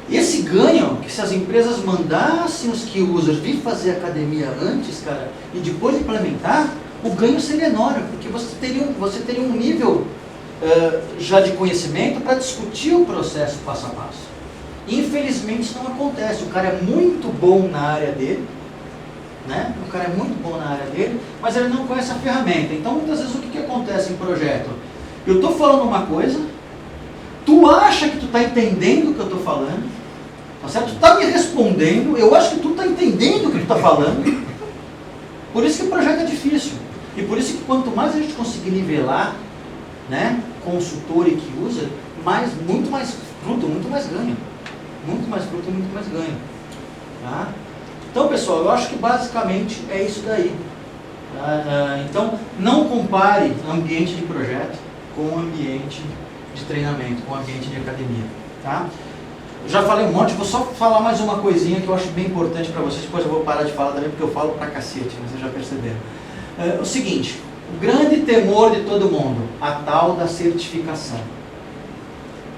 esse ganho, que se as empresas mandassem os key users vir fazer academia antes, cara, e depois implementar, o ganho seria enorme, porque você teria um nível já de conhecimento para discutir o processo passo a passo. Infelizmente isso não acontece. O cara é muito bom na área dele, né? O cara é muito bom na área dele, mas ele não conhece a ferramenta. Então, muitas vezes, o que acontece em projeto? Eu estou falando uma coisa, tu acha que tu está entendendo o que eu estou falando, tá certo? Tu está me respondendo, eu acho que tu está entendendo o que tu está falando. Por isso que o projeto é difícil. E por isso que quanto mais a gente conseguir nivelar, né, consultor e que usa, muito mais fruto, muito mais ganha. Muito mais fruto, muito mais ganha. Tá? Então, pessoal, eu acho que basicamente é isso daí. Então, não compare ambiente de projeto com ambiente de treinamento, com ambiente de academia. Tá? Eu já falei um monte, vou só falar mais uma coisinha que eu acho bem importante para vocês, depois eu vou parar de falar também, porque eu falo pra cacete, vocês já perceberam. O seguinte, o grande temor de todo mundo, a tal da certificação.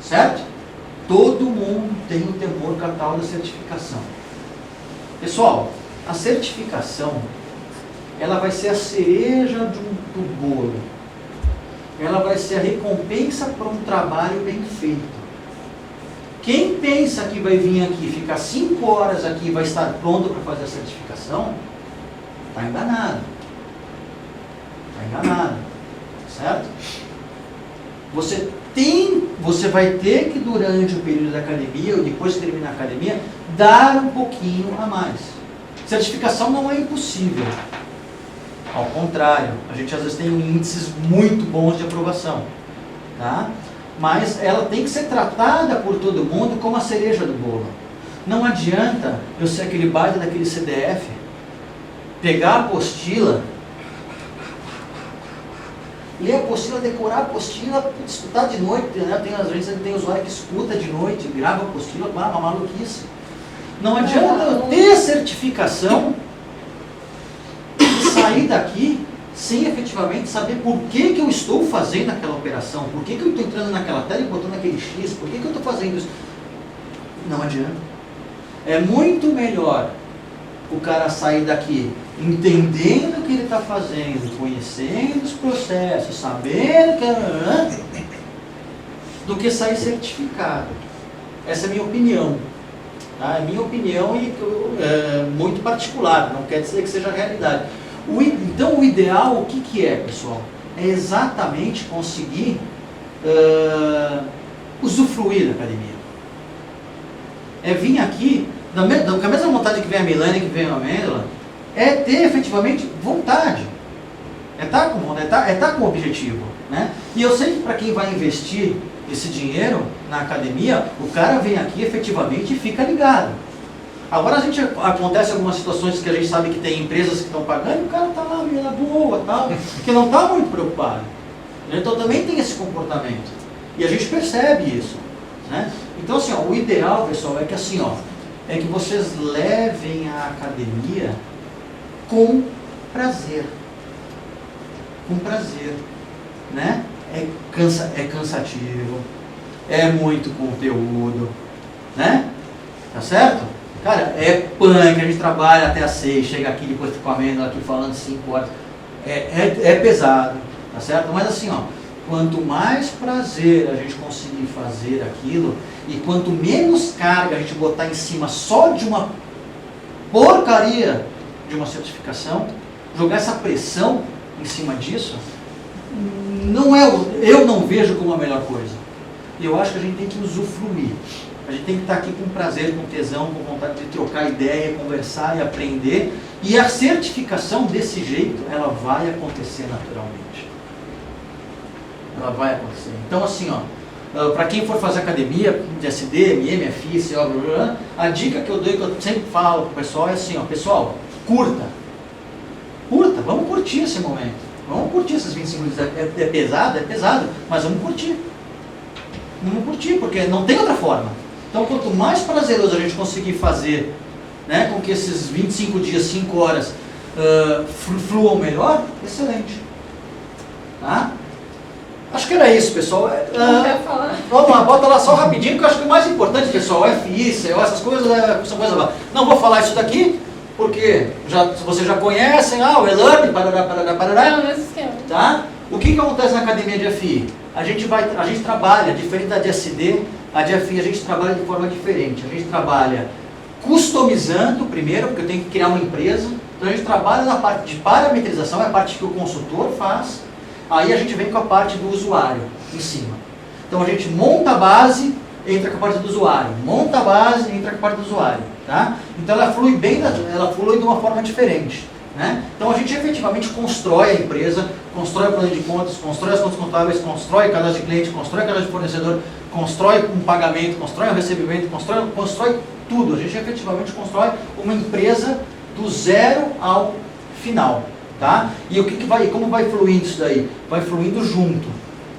Certo? Todo mundo tem o temor com a tal da certificação. Pessoal, a certificação, ela vai ser a cereja do bolo. Ela vai ser a recompensa para um trabalho bem feito. Quem pensa que vai vir aqui, ficar 5 horas aqui e vai estar pronto para fazer a certificação, está enganado. Está enganado. Certo? Você vai ter que, durante o período da academia, ou depois que terminar a academia, dar um pouquinho a mais. Certificação não é impossível. Ao contrário, a gente às vezes tem índices muito bons de aprovação. Tá? Mas ela tem que ser tratada por todo mundo como a cereja do bolo. Não adianta eu ser aquele baita daquele CDF, pegar a apostila, ler a apostila, decorar a apostila, escutar de noite, né? Às vezes tem usuário que escuta de noite, grava a apostila, uma maluquice. Não adianta eu ter certificação e sair daqui sem efetivamente saber por que eu estou fazendo aquela operação, por que eu estou entrando naquela tela e botando aquele X, por que eu estou fazendo isso. Não adianta. É muito melhor o cara sair daqui entendendo o que ele está fazendo, conhecendo os processos, sabendo que do que sair certificado. Essa é a minha opinião. Tá? É minha opinião e muito particular, não quer dizer que seja a realidade. Então o ideal, o que é, pessoal? É exatamente conseguir usufruir da academia. É vir aqui, com a mesma vontade que vem a Milane, que vem a Amêndola, é ter efetivamente vontade. É estar com vontade, é estar com objetivo. Né? E eu sei que para quem vai investir esse dinheiro na academia, o cara vem aqui efetivamente e fica ligado. Agora acontece algumas situações que a gente sabe que tem empresas que estão pagando e o cara está lá meio na boa, tal, que não está muito preocupado. Então também tem esse comportamento. E a gente percebe isso. Né? Então assim, ó, o ideal, pessoal, é que assim, ó, é que vocês levem a academia com prazer. Com prazer. Né? É cansativo, é muito conteúdo, né? Tá certo? Cara, é punk, a gente trabalha até às 6, chega aqui, depois fica com a Amêndola aqui falando 5 horas. É pesado, tá certo? Mas assim, ó, quanto mais prazer a gente conseguir fazer aquilo, e quanto menos carga a gente botar em cima só de uma porcaria de uma certificação, jogar essa pressão em cima disso, eu não vejo como a melhor coisa. E eu acho que a gente tem que usufruir. A gente tem que estar aqui com prazer, com tesão, com vontade de trocar ideia, conversar e aprender. E a certificação desse jeito, ela vai acontecer naturalmente. Ela vai acontecer. Então assim, ó, para quem for fazer academia, de SD, MM, FI, CO, a dica que eu dou, que eu sempre falo pro pessoal é assim, ó, pessoal, curta. Curta, vamos curtir esse momento. Vamos curtir esses 25 minutos. É pesado, mas vamos curtir. Vamos curtir, porque não tem outra forma. Então, quanto mais prazeroso a gente conseguir fazer, né, com que esses 25 dias, 5 horas, fluam melhor, excelente. Tá? Acho que era isso, pessoal. Não quero falar. Vamos lá, bota lá só rapidinho, que eu acho que o mais importante, pessoal, FI, CO, essas coisas, são coisas lá. Não vou falar isso daqui, porque vocês já conhecem, o ELUP, parará. Não, nesse esquema. Tá? O que acontece na academia de FI? A gente trabalha, diferente da de SD, a de FI a gente trabalha de forma diferente. A gente trabalha customizando primeiro, porque eu tenho que criar uma empresa, Então a gente trabalha na parte de parametrização, é a parte que o consultor faz, aí a gente vem com a parte do usuário em cima. Então a gente monta a base, entra com a parte do usuário, monta a base, entra com a parte do usuário. Tá? Então ela flui ela flui de uma forma diferente. Né? Então a gente efetivamente constrói a empresa, constrói o plano de contas, constrói as contas contábeis, constrói o cadastro de cliente, constrói o cadastro de fornecedor, constrói um pagamento, constrói um recebimento, constrói tudo. A gente efetivamente constrói uma empresa do zero ao final. Tá? E como vai fluindo isso daí? Vai fluindo junto.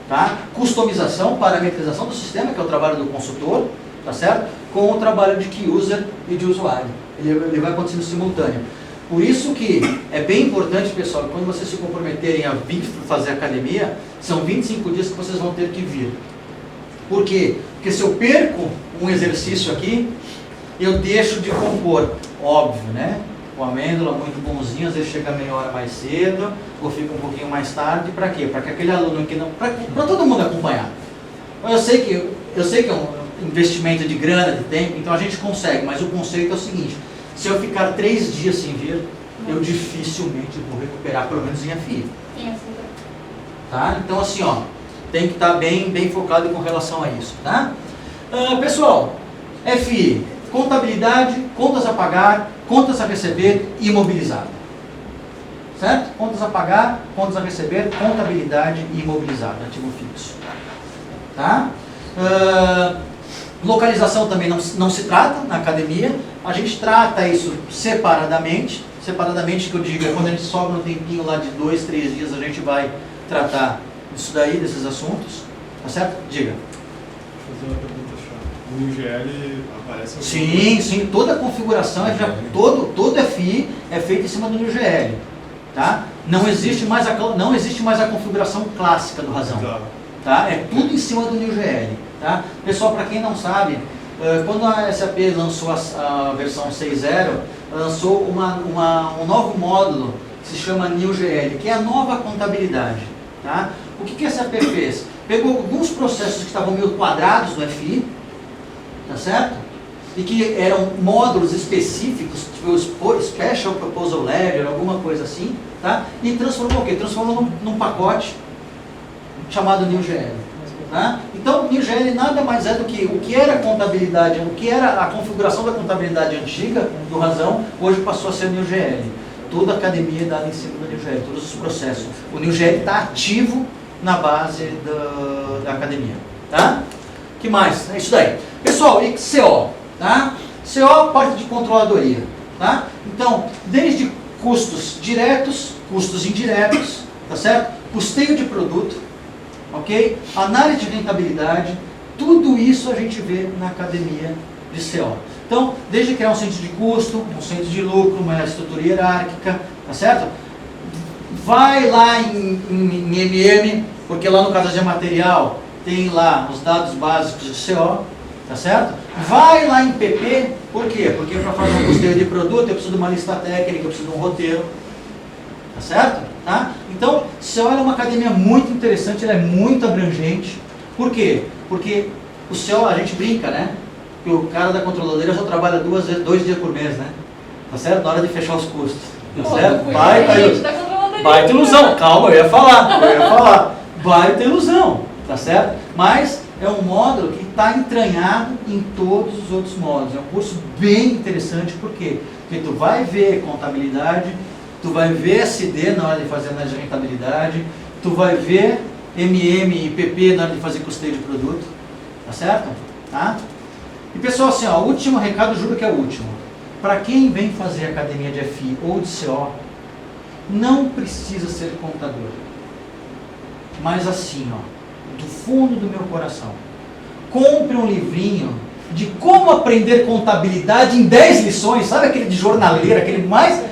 Tá? Customização, parametrização do sistema, que é o trabalho do consultor, tá certo? Com o trabalho de key user e de usuário. Ele vai acontecendo simultâneo. Por isso que é bem importante, pessoal, que quando vocês se comprometerem a vir fazer academia, são 25 dias que vocês vão ter que vir. Por quê? Porque se eu perco um exercício aqui, eu deixo de compor. Óbvio, né? O Amêndola, muito bonzinho, às vezes chega meia hora mais cedo, ou fica um pouquinho mais tarde. Para quê? Para que aquele aluno que não... Para todo mundo acompanhar. Eu sei que é um investimento de grana, de tempo, então a gente consegue, mas o conceito é o seguinte: se eu ficar 3 dias sem vir, eu dificilmente vou recuperar, pelo menos em FI. Tá? Então assim, ó, tem que estar bem focado com relação a isso. Tá? Pessoal, FI, contabilidade, contas a pagar, contas a receber e imobilizado. Certo? Contas a pagar, contas a receber, contabilidade e imobilizado, ativo fixo. Tá? Localização também não se trata na academia, a gente trata isso separadamente que eu digo, é quando a gente sobra um tempinho lá de 2, 3 dias, a gente vai tratar disso daí, desses assuntos, tá certo? Diga. Vou fazer uma pergunta chata. No IGL aparece... Sim, toda a configuração, todo FI é feito em cima do IGL, tá? Não existe mais a configuração clássica do Razão. Tá? É tudo em cima do NewGL. Tá? Pessoal, para quem não sabe, quando a SAP lançou a versão 6.0, lançou um novo módulo que se chama NewGL, que é a nova contabilidade. Tá? O que a SAP fez? Pegou alguns processos que estavam meio quadrados no FI, tá certo? E que eram módulos específicos, tipo Special Proposal Ledger, alguma coisa assim, tá? E transformou o quê? Transformou num pacote chamado NewGL. Tá? Então, NewGL nada mais é do que o que era contabilidade, o que era a configuração da contabilidade antiga do Razão, hoje passou a ser NewGL. Toda a academia é dada em cima do NewGL, todos os processos. O NewGL está ativo na base da academia. Tá? Que mais? É isso daí. Pessoal, e CO? Tá? CO, parte de controladoria. Tá? Então, desde custos diretos, custos indiretos, tá certo? Custeio de produto, ok? Análise de rentabilidade, tudo isso a gente vê na academia de CO. Então, desde criar um centro de custo, um centro de lucro, uma estrutura hierárquica, tá certo? Vai lá em MM, porque lá no caso de material tem lá os dados básicos de CO, tá certo? Vai lá em PP, por quê? Porque para fazer um custeio de produto eu preciso de uma lista técnica, eu preciso de um roteiro, tá certo? Tá? Então, CO é uma academia muito interessante, ela é muito abrangente. Por quê? Porque o CO, a gente brinca, né? Que o cara da controladoria só trabalha 2 dias por mês, né? Tá certo? Na hora de fechar os custos. Tá certo? Vai ter ilusão. Calma, eu ia falar. Vai ter ilusão, tá certo? Mas é um módulo que está entranhado em todos os outros módulos. É um curso bem interessante, por quê? Porque tu vai ver contabilidade, tu vai ver SD na hora de fazer análise de rentabilidade, tu vai ver MM e PP na hora de fazer custeio de produto, tá certo? Tá? E pessoal, assim, ó, o último recado, juro que é o último. Para quem vem fazer academia de FI ou de CO, não precisa ser contador. Mas assim, ó, do fundo do meu coração, compre um livrinho de como aprender contabilidade em 10 lições, sabe aquele de jornaleiro, aquele mais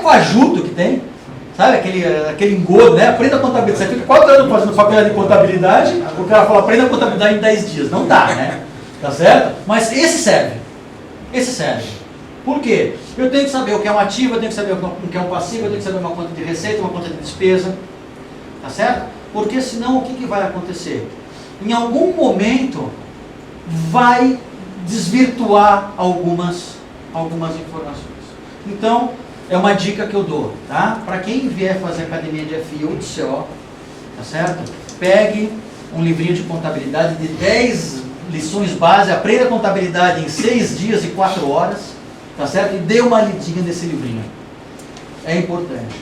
fajuto que tem, sabe, aquele engodo, né? Aprenda contabilidade. Você fica 4 anos fazendo faculdade de contabilidade, o cara fala, aprenda contabilidade em 10 dias. Não dá, né? Tá certo? Mas esse serve. Por quê? Eu tenho que saber o que é um ativo, eu tenho que saber o que é um passivo, eu tenho que saber uma conta de receita, uma conta de despesa. Tá certo? Porque senão o que vai acontecer? Em algum momento vai desvirtuar algumas informações. Então, é uma dica que eu dou, tá? Para quem vier fazer academia de FI ou de CO, tá certo? Pegue um livrinho de contabilidade de 10 lições base, aprenda contabilidade em 6 dias e 4 horas, tá certo? E dê uma lidinha nesse livrinho. É importante.